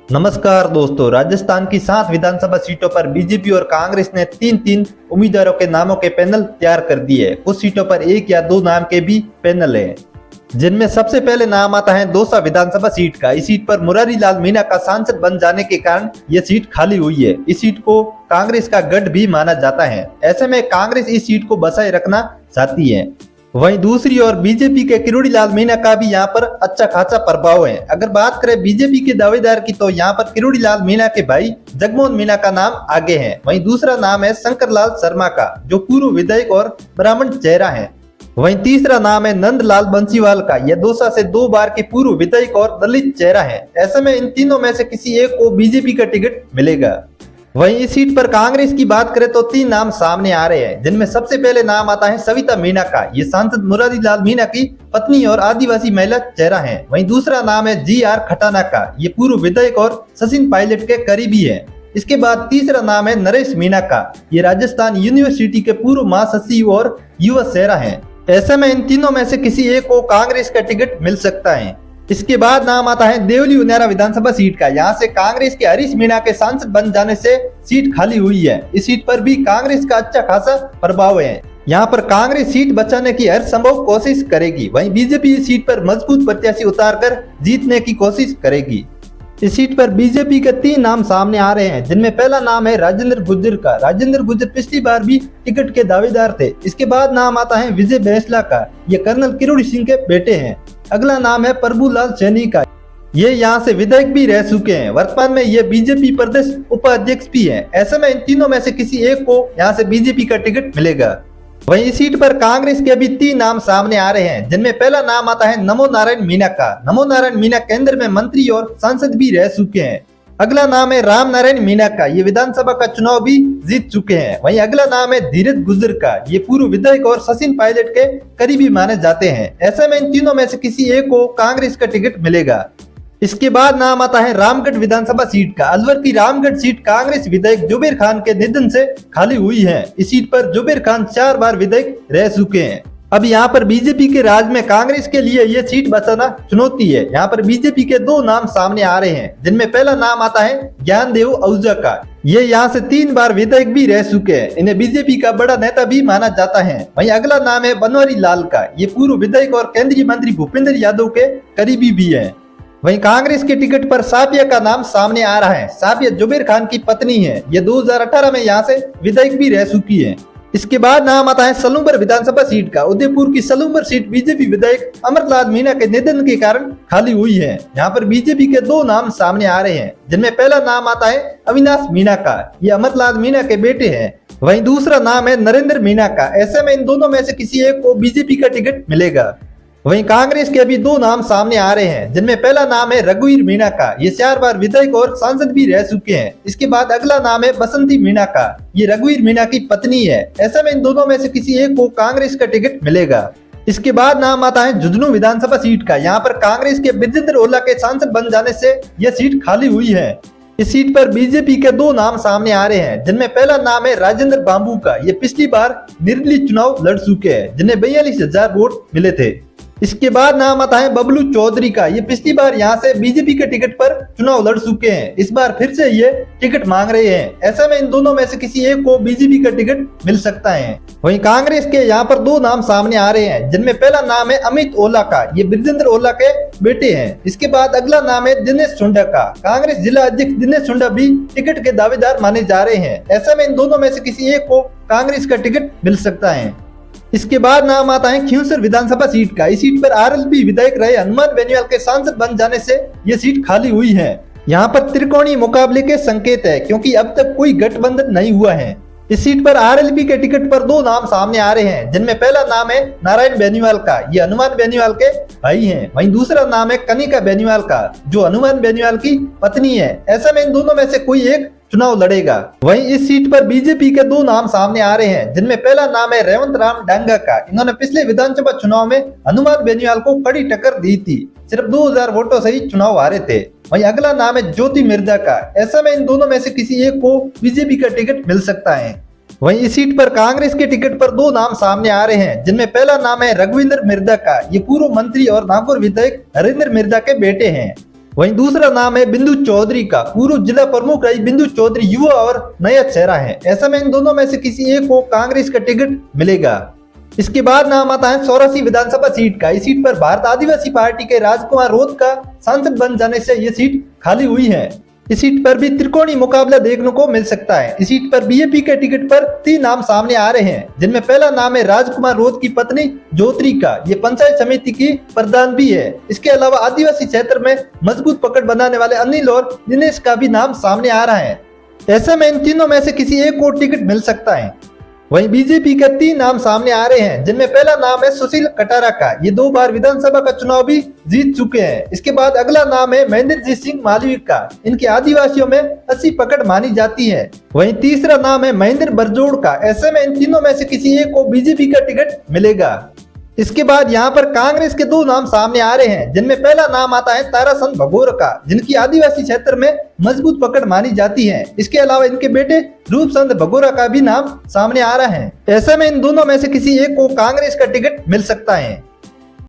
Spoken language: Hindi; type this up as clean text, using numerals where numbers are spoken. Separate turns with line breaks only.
नमस्कार दोस्तों, राजस्थान की 7 विधानसभा सीटों पर बीजेपी और कांग्रेस ने तीन तीन उम्मीदवारों के नामों के पैनल तैयार कर दिए है। कुछ सीटों पर एक या दो नाम के भी पैनल हैं, जिनमें सबसे पहले नाम आता है दौसा विधानसभा सीट का। इस सीट पर मुरारी लाल मीणा का सांसद बन जाने के कारण यह सीट खाली हुई है। इस सीट को कांग्रेस का गढ़ भी माना जाता है। ऐसे में कांग्रेस इस सीट को बचाए रखना चाहती है। वहीं दूसरी ओर बीजेपी के किरोड़ी लाल मीणा का भी यहाँ पर अच्छा खासा प्रभाव है। अगर बात करें बीजेपी के दावेदार की, तो यहाँ पर किरोड़ी लाल मीणा के भाई जगमोहन मीणा का नाम आगे है। वहीं दूसरा नाम है शंकर लाल शर्मा का, जो पूर्व विधायक और ब्राह्मण चेहरा है। वहीं तीसरा नाम है नंदलाल बंसीवाल का। यह दौसा से 2 बार के पूर्व विधायक और दलित चेहरा है। ऐसे में इन तीनों में से किसी एक को बीजेपी का टिकट मिलेगा। वहीं इस सीट पर कांग्रेस की बात करें तो 3 नाम सामने आ रहे हैं, जिनमें सबसे पहले नाम आता है सविता मीणा का। ये सांसद मुरारी लाल मीणा की पत्नी और आदिवासी महिला चेहरा है। वहीं दूसरा नाम है GR खटाना का। ये पूर्व विधायक और सचिन पायलट के करीबी है। इसके बाद तीसरा नाम है नरेश मीणा का। ये राजस्थान यूनिवर्सिटी के पूर्व महासचिव और युवा चेहरा है। ऐसे में इन तीनों में से किसी एक को कांग्रेस का टिकट मिल सकता है। इसके बाद नाम आता है देवली उन्यारा विधानसभा सीट का। यहाँ से कांग्रेस के हरीश मीणा के सांसद बन जाने से सीट खाली हुई है। इस सीट पर भी कांग्रेस का अच्छा खासा प्रभाव है। यहाँ पर कांग्रेस सीट बचाने की हर संभव कोशिश करेगी। वहीं बीजेपी इस सीट पर मजबूत प्रत्याशी उतारकर जीतने की कोशिश करेगी। इस सीट पर बीजेपी के 3 नाम सामने आ रहे हैं, जिनमें पहला नाम है राजेंद्र गुर्जर का। राजेंद्र गुर्जर पिछली बार भी टिकट के दावेदार थे। इसके बाद नाम आता है विजय बैंसला का। ये कर्नल किरोड़ी सिंह के बेटे हैं। अगला नाम है प्रभुलाल सैनी का। ये यहाँ से विधायक भी रह चुके हैं। वर्तमान में ये बीजेपी प्रदेश उपाध्यक्ष भी है। ऐसे में इन तीनों में से किसी एक को यहाँ से बीजेपी का टिकट मिलेगा। वहीं इस सीट पर कांग्रेस के अभी 3 नाम सामने आ रहे हैं, जिनमें पहला नाम आता है नमो नारायण मीणा का। नमो नारायण मीणा केंद्र में मंत्री और सांसद भी रह चुके हैं। अगला नाम है राम नारायण मीणा का। ये विधानसभा का चुनाव भी जीत चुके हैं। वहीं अगला नाम है धीरज गुर्जर का। ये पूर्व विधायक और सचिन पायलट के करीबी माने जाते हैं। ऐसे में इन तीनों में से किसी एक को कांग्रेस का टिकट मिलेगा। इसके बाद नाम आता है रामगढ़ विधानसभा सीट का। अलवर की रामगढ़ सीट कांग्रेस विधायक जुबेर खान के निधन से खाली हुई है। इस सीट पर जुबेर खान 4 बार विधायक रह चुके हैं। अब यहाँ पर बीजेपी के राज में कांग्रेस के लिए ये सीट बचाना चुनौती है। यहाँ पर बीजेपी के 2 नाम सामने आ रहे हैं, जिनमें पहला नाम आता है ज्ञानदेव आहूजा का। ये यहाँ से 3 बार विधायक भी रह चुके हैं। इन्हें बीजेपी का बड़ा नेता भी माना जाता है। वहीं अगला नाम है बनवारी लाल का। ये पूर्व विधायक और केंद्रीय मंत्री भूपेंद्र यादव के करीबी भी है। वहीं कांग्रेस के टिकट पर साफिया का नाम सामने आ रहा है। साफिया जुबेर खान की पत्नी है। ये 2018 में यहाँ से विधायक भी रह चुकी है। इसके बाद नाम आता है सलूबर विधानसभा सीट का। उदयपुर की सलूबर सीट बीजेपी विधायक अमरलाल मीणा के निधन के कारण खाली हुई है। यहाँ पर बीजेपी के 2 नाम सामने आ रहे हैं, जिनमें पहला नाम आता है अविनाश मीणा का। ये अमरलाल मीणा के बेटे हैं। वहीं दूसरा नाम है नरेंद्र मीणा का। ऐसे में इन दोनों में से किसी एक को बीजेपी का टिकट मिलेगा। वहीं कांग्रेस के अभी 2 नाम सामने आ रहे हैं, जिनमें पहला नाम है रघुवीर मीणा का। ये 4 बार विधायक और सांसद भी रह चुके हैं। इसके बाद अगला नाम है बसंती मीणा का। ये रघुवीर मीणा की पत्नी है। ऐसे में इन दोनों में से किसी एक को कांग्रेस का टिकट मिलेगा। इसके बाद नाम आता है झुंझुनू विधानसभा सीट का। यहाँ पर कांग्रेस के बृजेंद्र ओला के सांसद बन जाने से यह सीट खाली हुई है। इस सीट पर बीजेपी के 2 नाम सामने आ रहे हैं, जिनमें पहला नाम है राजेंद्र बाबू का। ये पिछली बार निर्दलीय चुनाव लड़ चुके हैं, जिन्हें 42,000 वोट मिले थे। इसके बाद नाम आता है बबलू चौधरी का। ये पिछली बार यहाँ से बीजेपी के टिकट पर चुनाव लड़ चुके हैं। इस बार फिर से ये टिकट मांग रहे हैं। ऐसे में इन दोनों में से किसी एक को बीजेपी का टिकट मिल सकता है। वहीं कांग्रेस के यहाँ पर 2 नाम सामने आ रहे हैं, जिनमें पहला नाम है अमित ओला का। ये बृजेंद्र ओला के बेटे हैं। इसके बाद अगला नाम है दिनेश सुंडा का। कांग्रेस जिला अध्यक्ष दिनेश सुंडा भी टिकट के दावेदार माने जा रहे हैं। ऐसे में इन दोनों में से किसी एक को कांग्रेस का टिकट मिल सकता है। इसके बाद नाम आता है खींवसर विधानसभा सीट का। इस सीट पर आरएलपी विधायक रहे हनुमान बेनीवाल के सांसद बन जाने से यह सीट खाली हुई है। यहाँ पर त्रिकोणीय मुकाबले के संकेत है, क्योंकि अब तक कोई गठबंधन नहीं हुआ है। इस सीट पर आरएलपी के टिकट पर 2 नाम सामने आ रहे हैं, जिनमें पहला नाम है नारायण बेनीवाल का। ये हनुमान बेनीवाल के भाई हैं। वहीं दूसरा नाम है कनिका बेनीवाल का, जो हनुमान बेनीवाल की पत्नी है। ऐसे में इन दोनों में से कोई एक चुनाव लड़ेगा। वहीं इस सीट पर बीजेपी के 2 नाम सामने आ रहे हैं, जिनमें पहला नाम है रेवंत राम डांगा का। इन्होंने पिछले विधानसभा चुनाव में हनुमान बेनीवाल को कड़ी टक्कर दी थी। सिर्फ 2000 वोटों से ही चुनाव हारे थे। वहीं अगला नाम है ज्योति मिर्जा का। ऐसा में इन दोनों में से किसी एक को बीजेपी का टिकट मिल सकता है। वहीं इस सीट पर कांग्रेस के टिकट पर 2 नाम सामने आ रहे हैं, जिनमें पहला नाम है रघुवीर मिर्जा का। ये पूर्व मंत्री और नागौर विधायक हरिंदर मिर्जा के बेटे हैं। वहीं दूसरा नाम है बिंदु चौधरी का। पूर्व जिला प्रमुख रही बिंदु चौधरी युवा और नया चेहरा है। ऐसे में इन दोनों में से किसी एक को कांग्रेस का टिकट मिलेगा। इसके बाद नाम आता है चौरासी विधानसभा सीट का। इस सीट पर भारत आदिवासी पार्टी के राजकुमार रोध का सांसद बन जाने से ये सीट खाली हुई है। इस सीट पर भी त्रिकोणीय मुकाबला देखने को मिल सकता है। इस सीट पर बीजेपी के टिकट पर 3 नाम सामने आ रहे हैं, जिनमें पहला नाम है राजकुमार रोध की पत्नी ज्योति का। ये पंचायत समिति की प्रधान भी है। इसके अलावा आदिवासी क्षेत्र में मजबूत पकड़ बनाने वाले अनिल और दिनेश का भी नाम सामने आ रहा है। ऐसे में इन तीनों में से किसी एक को टिकट मिल सकता है। वहीं बीजेपी के 3 नाम सामने आ रहे हैं, जिनमें पहला नाम है सुशील कटारा का। ये 2 बार विधानसभा का चुनाव भी जीत चुके हैं। इसके बाद अगला नाम है महेंद्रजीत सिंह मालवीय का। इनके आदिवासियों में 80 पकड़ मानी जाती है। वहीं तीसरा नाम है महेंद्र बरजोड़ का। ऐसे में इन तीनों में से किसी एक को बीजेपी का टिकट मिलेगा। इसके बाद यहाँ पर कांग्रेस के 2 नाम सामने आ रहे हैं, जिनमें पहला नाम आता है ताराचंद भगोर का, जिनकी आदिवासी क्षेत्र में मजबूत पकड़ मानी जाती है। इसके अलावा इनके बेटे रूपचंद भगोरा का भी नाम सामने आ रहा है। ऐसे में इन दोनों में से किसी एक को कांग्रेस का टिकट मिल सकता है।